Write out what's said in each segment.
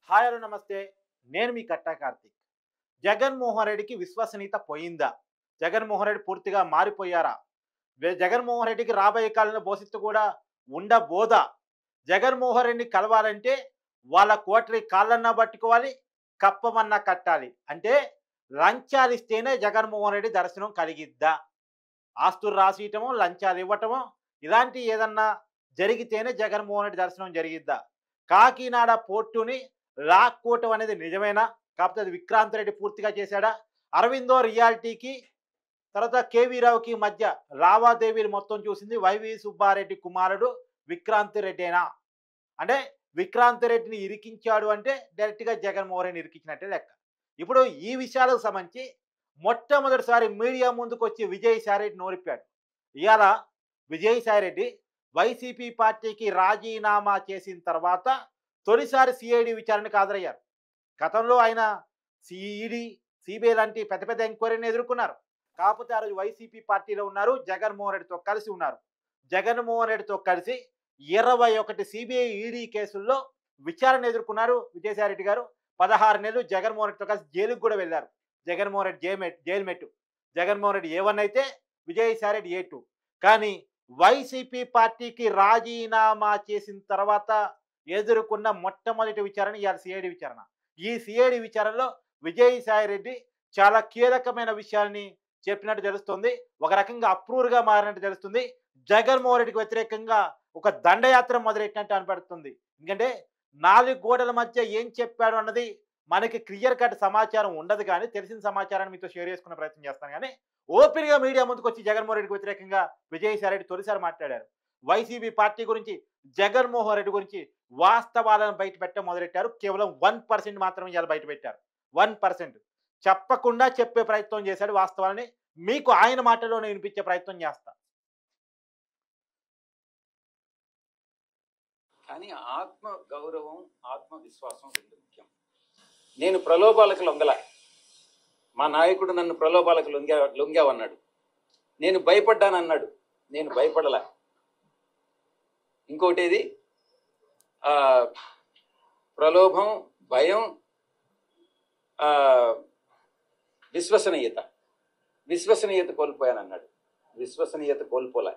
Hi hello నమస్తే. నేను మీ కట్టా కార్తీక్. జగన్మోహన్ రెడ్డికి విశ్వసనీయత పోయిందా? జగన్మోహన్ రెడ్డి పూర్తిగా మారిపోయారా? జగన్మోహన్ రెడ్డికి రాబోయే కాలంలో భవిష్యత్తు కూడా ఉండబోదా? జగన్మోహన్ రెడ్డిని కలవాలంటే వాళ్ళ కోటరి కాళ్ళన్నా పట్టుకోవాలి, కప్పమన్నా కట్టాలి. అంటే లంచాలిస్తేనే జగన్మోహన్ రెడ్డి దర్శనం కలిగిద్దా? ఆస్తులు రాసియటమో, లంచాలు ఇవ్వటమో ఇలాంటి ఏదన్నా జరిగితేనే జగన్మోహన్ రెడ్డి దర్శనం జరిగిద్దా? కాకినాడ పోర్టుని లాక్కోవటం అనేది నిజమేనా? కాకపోతే అది విక్రాంత్ రెడ్డి పూర్తిగా చేశాడా? అరవిందో రియాల్టీకి తర్వాత కేవీ రావుకి మధ్య లావాదేవీలు మొత్తం చూసింది వైవి సుబ్బారెడ్డి కుమారుడు విక్రాంత్ రెడ్డేనా? అంటే విక్రాంత్ రెడ్డిని ఇరికించాడు అంటే డైరెక్ట్‌గా జగన్మోహన్ రెడ్డిని ఇరికించినట్టే లెక్క. ఇప్పుడు ఈ విషయాలకు సంబంధించి మొట్టమొదటిసారి మీడియా ముందుకొచ్చి విజయసాయిరెడ్డి నోరిప్పాడు. ఇయాల విజయసాయిరెడ్డి వైసీపీ పార్టీకి రాజీనామా చేసిన తర్వాత తొలిసారి సిఐడి విచారణకు హాజరయ్యారు. గతంలో ఆయన ఈడీ, సిబిఐ లాంటి పెద్ద పెద్ద ఎంక్వైరీని ఎదుర్కొన్నారు. కాకపోతే ఆ రోజు వైసీపీ పార్టీలో ఉన్నారు. జగన్మోహన్ రెడ్డితో కలిసి ఉన్నారు. జగన్మోహన్ రెడ్డితో కలిసి 21 సిబిఐ, ఈడీ కేసుల్లో విచారణ ఎదుర్కొన్నారు విజయసాయిరెడ్డి గారు. 16 నెలలు జగన్మోహన్ రెడ్డితో కలిసి జైలుకి కూడా వెళ్ళారు. జగన్మోహన్ రెడ్డి జైలు మెట్టు. జగన్మోహన్ రెడ్డి A1 అయితే విజయసాయిరెడ్డి A2. కానీ వైసీపీ పార్టీకి రాజీనామా చేసిన తర్వాత ఎదుర్కొన్న మొట్టమొదటి విచారణ ఇవాళ సిఐడి విచారణ. ఈ సిఐడి విచారణలో విజయసాయిరెడ్డి చాలా కీలకమైన విషయాల్ని చెప్పినట్టు తెలుస్తుంది. ఒక రకంగా అప్రూవర్‌గా మారినట్టు తెలుస్తుంది. జగన్మోహన్ రెడ్డికి వ్యతిరేకంగా ఒక దండయాత్ర మొదలెట్టినట్టు కనపడుతుంది. ఎందుకంటే 4 గోడల మధ్య ఏం చెప్పాడు అన్నది మనకి క్లియర్ కట్ సమాచారం ఉండదు కానీ, తెలిసిన సమాచారాన్ని మీతో షేర్ చేసుకునే ప్రయత్నం చేస్తాను కానీ, ఓపెన్‌గా మీడియా ముందుకొచ్చి జగన్మోహన్ రెడ్డికి వ్యతిరేకంగా విజయసాయిరెడ్డి తొలిసారి మాట్లాడారు. వైసీపీ పార్టీ గురించి, జగన్మోహన్ రెడ్డి గురించి వాస్తవాలను బయట పెట్టడం మొదలెట్టారు. కేవలం 1% మాత్రమే ఇవాళ బయట పెట్టారు. 1% చెప్పకుండా చెప్పే ప్రయత్నం చేశాడు వాస్తవాలని. మీకు ఆయన మాటల్లోనే వినిపించే ప్రయత్నం చేస్తా. కానీ ఆత్మ గౌరవం, ఆత్మవిశ్వాసం రెండు ముఖ్యం. నేను ప్రలోభాలకు లొంగల. మా నాయకుడు నన్ను ప్రలోభాలకు లొంగావన్నాడు. నేను భయపడ్డానన్నాడు. నేను భయపడలా. ఇంకోటేది ప్రలోభం, భయం, విశ్వసనీయత కోల్పోయానన్నాడు. విశ్వసనీయత కోల్పోలే.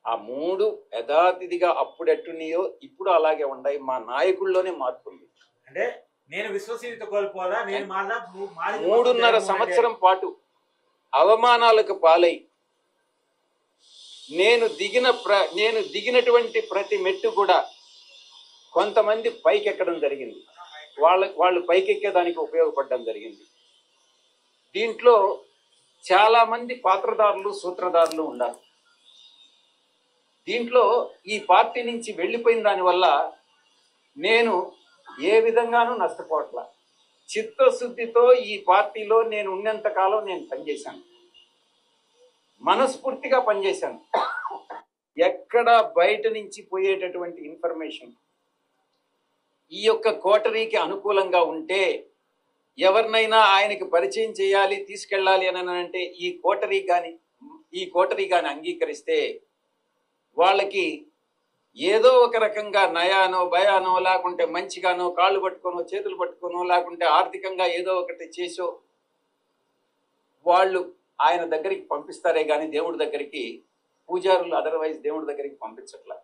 ఆ 3 యథాతిథిగా అప్పుడెట్టున్నాయో ఇప్పుడు అలాగే ఉన్నాయి. మా నాయకుల్లోనే మార్పు ఉంది. అంటే నేను విశ్వసనీయత కోల్పోదా, నేను 3.5 సంవత్సరం పాటు అవమానాలకు పాలై నేను దిగినటువంటి ప్రతి మెట్టు కూడా కొంతమంది పైకెక్కడం జరిగింది. వాళ్ళు పైకెక్కేదానికి ఉపయోగపడడం జరిగింది. దీంట్లో చాలా మంది పాత్రదారులు, సూత్రధారులు ఉన్నారు. దీంట్లో ఈ పార్టీ నుంచి వెళ్ళిపోయిన దానివల్ల నేను ఏ విధంగానూ నష్టపోవట్లా. చిత్తశుద్ధితో ఈ పార్టీలో నేను ఉన్నంత కాలం నేను పనిచేశాను, మనస్ఫూర్తిగా పనిచేశాను. ఎక్కడ బయట నుంచి పోయేటటువంటి ఇన్ఫర్మేషన్ ఈ యొక్క కోటరీకి అనుకూలంగా ఉంటే, ఎవరినైనా ఆయనకి పరిచయం చేయాలి, తీసుకెళ్ళాలి అని అంటే ఈ కోటరీ కానీ అంగీకరిస్తే వాళ్ళకి ఏదో ఒక రకంగా నయానో, భయానో, లేకుంటే మంచిగానో, కాళ్ళు పట్టుకోనో, చేతులు పట్టుకోనో, లేకుంటే ఆర్థికంగా ఏదో ఒకటి చేసో వాళ్ళు ఆయన దగ్గరికి పంపిస్తారే కానీ దేవుడి దగ్గరికి, పూజారులు అదర్వైజ్ దేవుడి దగ్గరికి పంపించట్లా.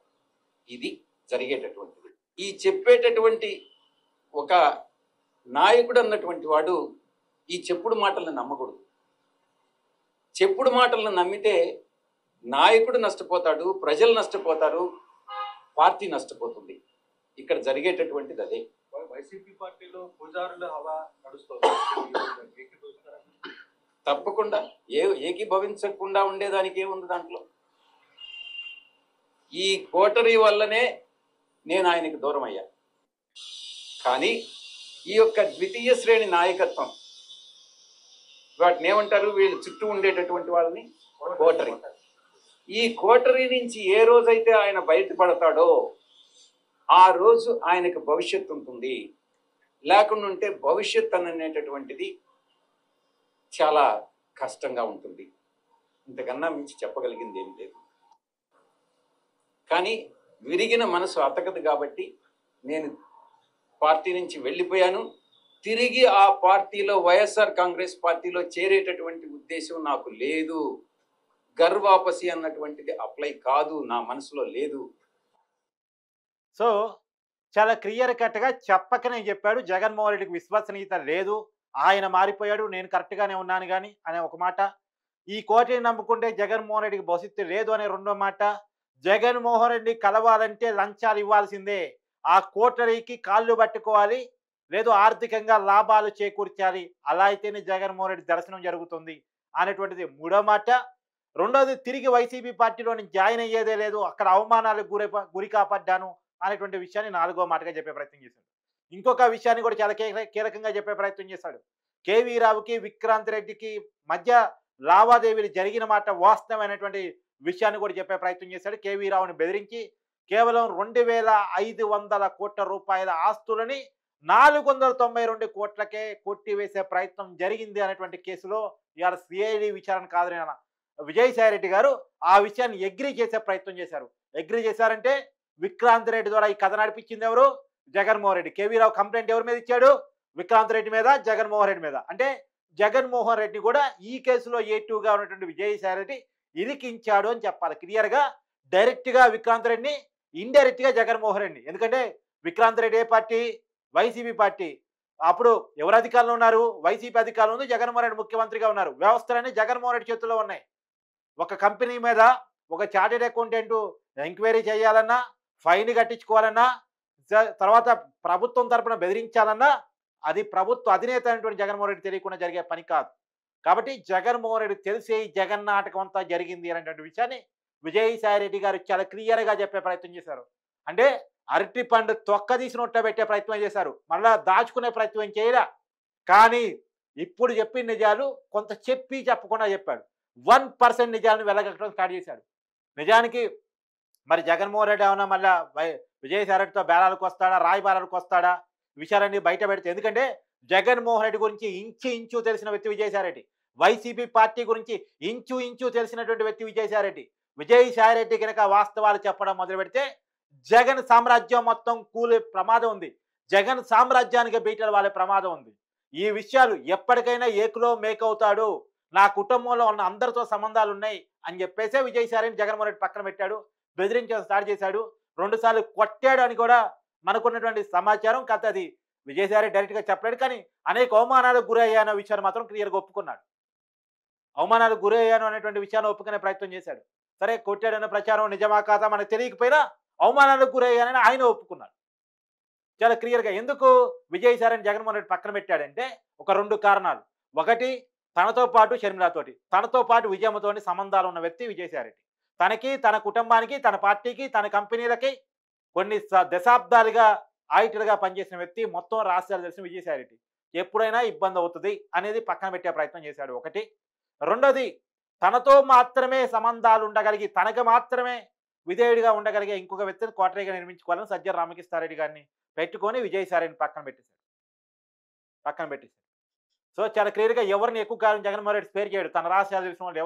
ఇది జరిగేటటువంటిది. ఈ చెప్పేటటువంటి ఒక నాయకుడు అన్నటువంటి వాడు ఈ చెప్పుడు మాటలను నమ్మకూడదు. చెప్పుడు మాటలను నమ్మితే నాయకుడు నష్టపోతాడు, ప్రజలు నష్టపోతారు, పార్టీ నష్టపోతుంది. ఇక్కడ జరిగేటటువంటిది అదే. వైసీపీ పార్టీలో పూజారుల హవా నడుస్తుంది. తప్పకుండా ఏకీభవించకుండా ఉండేదానికి ఏముంది దాంట్లో? ఈ కోటరీ వల్లనే నేను ఆయనకు దూరం అయ్యా. కానీ ఈ యొక్క ద్వితీయ శ్రేణి నాయకత్వం, వాటిని ఏమంటారు, వీళ్ళు చుట్టూ ఉండేటటువంటి వాళ్ళని కోటరీ. ఈ కోటరీ నుంచి ఏ రోజైతే ఆయన బయటపడతాడో ఆ రోజు ఆయనకు భవిష్యత్తు ఉంటుంది. లేకుండా ఉంటే భవిష్యత్ అనేటటువంటిది చాలా కష్టంగా ఉంటుంది. ఇంతకన్నా మించి చెప్పగలిగింది ఏం లేదు. కానీ విరిగిన మనసు అతకదు కాబట్టి నేను పార్టీ నుంచి వెళ్ళిపోయాను. తిరిగి ఆ పార్టీలో వైఎస్ఆర్ కాంగ్రెస్ పార్టీలో చేరేటటువంటి ఉద్దేశం నాకు లేదు. గర్వాపసి అన్నటువంటిది అప్లై కాదు, నా మనసులో లేదు. సో చాలా క్లియర్ కట్గా చెప్పకనే చెప్పాడు. జగన్మోహన్ రెడ్డికి విశ్వసనీయత లేదు, ఆయన మారిపోయాడు, నేను కరెక్ట్గానే ఉన్నాను కానీ అనే ఒక మాట. ఈ కోటని నమ్ముకుంటే జగన్మోహన్ రెడ్డికి భవిష్యత్తు లేదు అనే రెండో మాట. జగన్మోహన్ రెడ్డి కలవాలంటే లంచాలు ఇవ్వాల్సిందే, ఆ కోటరీకి కాళ్ళు పట్టుకోవాలి, లేదు ఆర్థికంగా లాభాలు చేకూర్చాలి, అలా అయితేనే జగన్మోహన్ రెడ్డి దర్శనం జరుగుతుంది అనేటువంటిది మూడో మాట. రెండోది తిరిగి వైసీపీ పార్టీలోని జాయిన్ అయ్యేదే లేదు, అక్కడ అవమానాలకు గురి కాపడ్డాను అనేటువంటి విషయాన్ని నాలుగో మాటగా చెప్పే ప్రయత్నం చేశాడు. ఇంకొక విషయాన్ని కూడా చాలా కీలకంగా చెప్పే ప్రయత్నం చేశాడు. కేవీ రావుకి విక్రాంత్ రెడ్డికి మధ్య లావాదేవీలు జరిగిన మాట వాస్తవమైనటువంటి విషయాన్ని కూడా చెప్పే ప్రయత్నం చేశాడు. కేవీ రావుని బెదిరించి కేవలం 2,500 కోట్ల రూపాయల ఆస్తులని 492 కోట్లకే కొట్టివేసే ప్రయత్నం జరిగింది అనేటువంటి కేసులో ఇవాళ సిఐడి విచారణ కాదని విజయసాయిరెడ్డి గారు ఆ విషయాన్ని అగ్రీ చేసే ప్రయత్నం చేశారు. అగ్రీ చేశారంటే విక్రాంత్ రెడ్డి ద్వారా ఈ కథ నడిపించింది ఎవరు? జగన్మోహన్ రెడ్డి. కేవీ రావు కంప్లైంట్ ఎవరి మీద ఇచ్చాడు? విక్రాంత్ రెడ్డి మీద, జగన్మోహన్ రెడ్డి మీద. అంటే జగన్మోహన్ రెడ్డి కూడా ఈ కేసులో A2గా ఉన్నటువంటి విజయసాయి రెడ్డి ఇరికించాడు అని చెప్పాలి క్లియర్గా. డైరెక్ట్గా విక్రాంత్ రెడ్డిని, ఇండైరెక్ట్గా జగన్మోహన్ రెడ్డి. ఎందుకంటే విక్రాంత్ రెడ్డి ఏ పార్టీ? YCP party. అప్పుడు ఎవరు అధికారంలో ఉన్నారు? వైసీపీ అధికారంలో ఉంది, జగన్మోహన్ రెడ్డి ముఖ్యమంత్రిగా ఉన్నారు. వ్యవస్థలన్నీ జగన్మోహన్ రెడ్డి చేతుల్లో ఉన్నాయి. ఒక కంపెనీ మీద ఒక చార్టెడ్ అకౌంటెంట్ ఎంక్వైరీ చేయాలన్నా, ఫైన్ కట్టించుకోవాలన్నా, తర్వాత ప్రభుత్వం తరపున బెదిరించాలన్నా అది ప్రభుత్వ అధినేత అయినటువంటి జగన్మోహన్ రెడ్డి తెలియకుండా జరిగే పని కాదు. కాబట్టి జగన్మోహన్ రెడ్డి తెలిసే ఈ జగన్ నాటకం అంతా జరిగింది అనేటువంటి విషయాన్ని విజయసాయి రెడ్డి గారు చాలా క్లియర్గా చెప్పే ప్రయత్నం చేశారు. అంటే అరటి పండు తొక్క తీసినట్టు పెట్టే ప్రయత్నం చేశారు, మళ్ళా దాచుకునే ప్రయత్నం చేయలే. కానీ ఇప్పుడు చెప్పిన నిజాలు కొంత చెప్పి చెప్పకుండా చెప్పాడు. 1% నిజాలను వెళ్ళగట్టడం స్టార్ట్ చేశాడు. నిజానికి మరి జగన్మోహన్ రెడ్డి ఏమన్నా మళ్ళా విజయసాయి రెడ్డితో బేరాలకు వస్తాడా, రాయి బేరాలకు వస్తాడా, విషయాలన్నీ బయట పెడితే. ఎందుకంటే జగన్మోహన్ రెడ్డి గురించి ఇంచు తెలిసిన వ్యక్తి విజయసాయి రెడ్డి. వైసీపీ పార్టీ గురించి ఇంచు తెలిసినటువంటి వ్యక్తి విజయసాయి రెడ్డి. విజయసాయి రెడ్డి కనుక వాస్తవాలు చెప్పడం మొదలు పెడితే జగన్ సామ్రాజ్యం మొత్తం కూలే ప్రమాదం ఉంది, జగన్ సామ్రాజ్యానికి బీటలు వాళ్ళే ప్రమాదం ఉంది. ఈ విషయాలు ఎప్పటికైనా ఏకులో మేకవుతాడు, నా కుటుంబంలో ఉన్న అందరితో సంబంధాలు ఉన్నాయి అని చెప్పేసే విజయసాయి రెడ్డి జగన్మోహన్ రెడ్డి పక్కన పెట్టాడు, బెదిరించడం స్టార్ట్ చేశాడు. 2 సార్లు కొట్టాడు అని కూడా మనకున్నటువంటి సమాచారం. కథ అది విజయసాయి రెడ్డి డైరెక్ట్గా చెప్పలేడు, కానీ అనేక అవమానాలకు గురయ్యాన విషయాన్ని మాత్రం క్లియర్గా ఒప్పుకున్నాడు. అవమానాలకు గురయ్యాను అనేటువంటి విషయాన్ని ఒప్పుకునే ప్రయత్నం చేశాడు. సరే కొట్టాడన్న ప్రచారం నిజమా కాదా మనకు తెలియకపోయినా అవమానాలకు గురయ్యానని ఆయన ఒప్పుకున్నాడు చాలా క్లియర్గా. ఎందుకు విజయసాయి రెడ్డి జగన్మోహన్ రెడ్డి పక్కన పెట్టాడంటే ఒక 2 కారణాలు. ఒకటి, తనతో పాటు షర్మిలతోటి, తనతో పాటు విజయమ్మతోటి సంబంధాలు ఉన్న వ్యక్తి విజయసాయి రెడ్డి. తనకి, తన కుటుంబానికి, తన పార్టీకి, తన కంపెనీలకి కొన్ని దశాబ్దాలుగా ఆడిటర్గా పనిచేసిన వ్యక్తి, మొత్తం రహస్యాలు తెలిసిన విజయసాయి రెడ్డి. ఎప్పుడైనా ఇబ్బంది అవుతుంది అనేది పక్కన పెట్టే ప్రయత్నం చేశాడు ఒకటి. రెండోది, తనతో మాత్రమే సంబంధాలు ఉండగలిగి, తనకు మాత్రమే విధేయుడిగా ఉండగలిగే ఇంకొక వ్యక్తిని కోటరీగా నిర్మించుకోవాలని సజ్జల రామకృష్ణారెడ్డి గారిని పెట్టుకొని విజయసాయి రెడ్డిని పక్కన పెట్టేశాడు. సో చాలా క్లియర్గా ఎవరిని ఎక్కువ కాలం జగన్మోహన్ రెడ్డి స్పేర్ చేయడు. తన రహస్యాలు తెలిసిన వాళ్ళు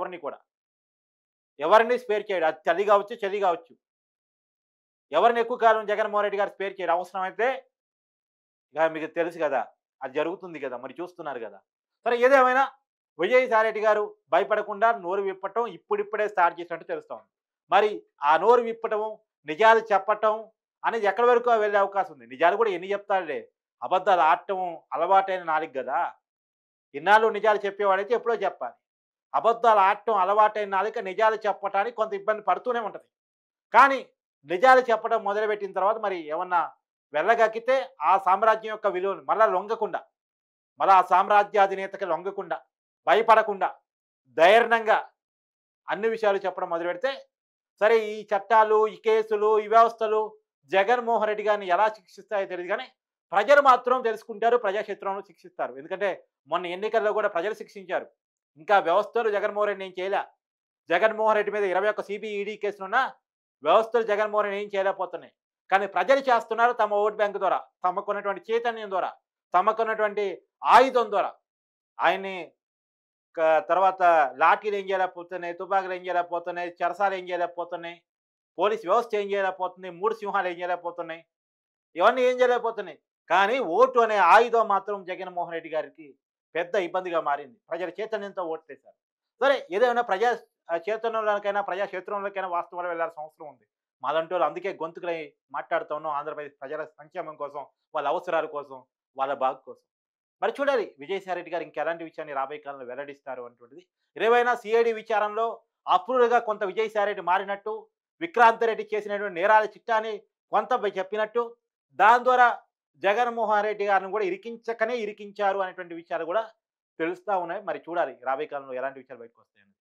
ఎవరిని స్పేర్ చేయడు. అది చలి కావచ్చు. ఎవరిని ఎక్కువ కాలం జగన్మోహన్ రెడ్డి గారు స్పేర్ చేయడు. అవసరమైతే ఇక మీకు తెలుసు కదా, అది జరుగుతుంది కదా, మరి చూస్తున్నారు కదా. సరే ఏదేమైనా విజయసాయి రెడ్డి గారు భయపడకుండా నోరు విప్పటం ఇప్పుడిప్పుడే స్టార్ట్ చేసినట్టు తెలుస్తూ ఉంది. మరి ఆ నోరు విప్పటం, నిజాలు చెప్పటం అనేది ఎక్కడి వరకు వెళ్ళే అవకాశం ఉంది? నిజాలు కూడా ఎన్ని చెప్తాడులే, అబద్ధాలు ఆడటం అలవాటైన నాలుగు కదా. ఇన్నాళ్ళు నిజాలు చెప్పేవాడైతే ఎప్పుడో చెప్పాలి. అబద్ధాలు ఆడటం అలవాటైన నాలుక నిజాలు చెప్పటానికి కొంత ఇబ్బంది పడుతూనే ఉంటుంది. కానీ నిజాలు చెప్పడం మొదలుపెట్టిన తర్వాత మరి ఏమన్నా వెళ్ళగక్కితే ఆ సామ్రాజ్యం యొక్క విలువను మళ్ళీ ఆ సామ్రాజ్యాధినేతకి లొంగకుండా, భయపడకుండా, ధైర్యంగా అన్ని విషయాలు చెప్పడం మొదలు పెడితే, సరే ఈ చట్టాలు, ఈ కేసులు, ఈ వ్యవస్థలు జగన్మోహన్ రెడ్డి గారిని ఎలా శిక్షిస్తాయో తెలియదు, కానీ ప్రజలు మాత్రం తెలుసుకుంటారు, ప్రజాక్షేత్రంలో శిక్షిస్తారు. ఎందుకంటే మొన్న ఎన్నికల్లో కూడా ప్రజలు శిక్షించారు. ఇంకా వ్యవస్థలు జగన్మోహన్ రెడ్డి ఏం చేయలే. జగన్మోహన్ రెడ్డి మీద 21 CBID కేసులున్నా వ్యవస్థలు జగన్మోహన్ రెడ్డి ఏం చేయలేకపోతున్నాయి. కానీ ప్రజలు చేస్తున్నారు తమ ఓట్ బ్యాంక్ ద్వారా, తమకున్నటువంటి చైతన్యం ద్వారా, తమకున్నటువంటి ఆయుధం ద్వారా. ఆయన్ని తర్వాత లాఠీలు ఏం చేయలేకపోతున్నాయి, తుపాకులు ఏం చేయలేకపోతున్నాయి, చెరసాలు ఏం చేయలేకపోతున్నాయి, పోలీస్ వ్యవస్థ ఏం చేయలేకపోతుంది, 3 సింహాలు ఏం చేయలేకపోతున్నాయి, ఇవన్నీ ఏం చేయలేకపోతున్నాయి. కానీ ఓటు అనే ఆయుధం మాత్రం జగన్మోహన్ రెడ్డి గారికి పెద్ద ఇబ్బందిగా మారింది. ప్రజల చైతన్యంతో ఓట్లేశారు. సరే ఏదేమైనా ప్రజా చైతన్యంలోకైనా ప్రజా క్షేత్రంలోకైనా వాస్తవాలు వెళ్ళాల్సిన అవసరం ఉంది. మాలాంటోళ్ళు అందుకే గొంతుకై మాట్లాడుతూ ఉన్నాం. ఆంధ్రప్రదేశ్ ప్రజల సంక్షేమం కోసం, వాళ్ళ అవసరాల కోసం, వాళ్ళ బాగు కోసం. మరి చూడాలి విజయసాయి రెడ్డి గారు ఇంకెలాంటి విషయాన్ని రాబోయే కాలంలో వెల్లడిస్తారు అనేటువంటిది. ఏదేమైనా సిఐడి విచారణలో అప్రూవ్డ్‌గా కొంత విజయసాయి రెడ్డి మారినట్టు, విక్రాంత్ రెడ్డి చేసినటువంటి నేరాల చిట్టాని కొంత చెప్పినట్టు, దాని ద్వారా జగన్మోహన్ రెడ్డి గారిని కూడా ఇరికించకనే ఇరికించారు అనేటువంటి విషయాలు కూడా తెలుస్తా ఉన్నాయి. మరి చూడాలి రాబోయే కాలంలో ఎలాంటి విషయాలు బయటకొస్తాయని.